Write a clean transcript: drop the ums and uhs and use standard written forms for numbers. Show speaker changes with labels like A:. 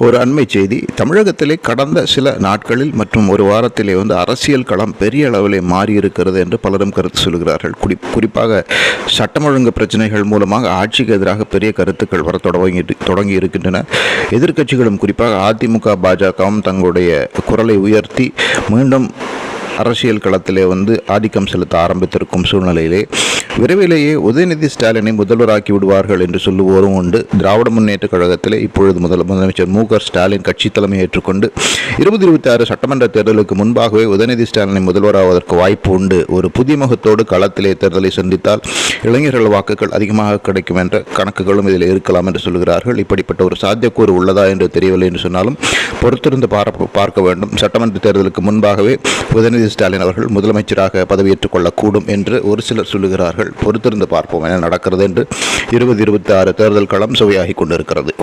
A: ஒரு அண்மை செய்தி. தமிழகத்திலே கடந்த சில நாட்களில் மற்றும் ஒரு வாரத்திலே அரசியல் களம் பெரிய அளவிலே மாறியிருக்கிறது என்று பலரும் கருத்து சொல்கிறார்கள். குறிப்பாக சட்டம் ஒழுங்கு பிரச்சனைகள் மூலமாக ஆட்சிக்கு எதிராக பெரிய கருத்துக்கள் வர தொடங்கி இருக்கின்றன. எதிர்க்கட்சிகளும் குறிப்பாக அதிமுக, பாஜகவும் தங்களுடைய குரலை உயர்த்தி மீண்டும் அரசியல் களத்திலே ஆதிக்கம் செலுத்த ஆரம்பித்திருக்கும் சூழ்நிலையிலே விரைவிலேயே உதயநிதி ஸ்டாலினை முதல்வராக்கி விடுவார்கள் என்று சொல்லுவோரும் உண்டு. திராவிட முன்னேற்ற கழகத்திலே இப்பொழுது முதலமைச்சர் மு க ஸ்டாலின் கட்சி தலைமை ஏற்றுக்கொண்டு 2026 சட்டமன்ற தேர்தலுக்கு முன்பாகவே உதயநிதி ஸ்டாலினை முதல்வராவதற்கு வாய்ப்பு உண்டு. ஒரு புதிய முகத்தோடு களத்திலே தேர்தலை சந்தித்தால் இளைஞர்கள் வாக்குகள் அதிகமாக கிடைக்கும் என்ற கணக்குகளும் இதில் இருக்கலாம் என்று சொல்கிறார்கள். இப்படிப்பட்ட ஒரு சாத்தியக்கூறு உள்ளதா என்று தெரியவில்லை என்று சொன்னாலும் பொறுத்திருந்து பார்க்க வேண்டும். சட்டமன்ற தேர்தலுக்கு முன்பாகவே உதயநிதி ஸ்டாலின் அவர்கள் முதலமைச்சராக பதவியேற்றுக் கொள்ளக்கூடும் என்று ஒரு சிலர் சொல்லுகிறார்கள். பொறுத்திருந்து பார்ப்போம் என்ன நடக்கிறது என்று. 2026 தேர்தல் களம் சுவையாகி கொண்டிருக்கிறது.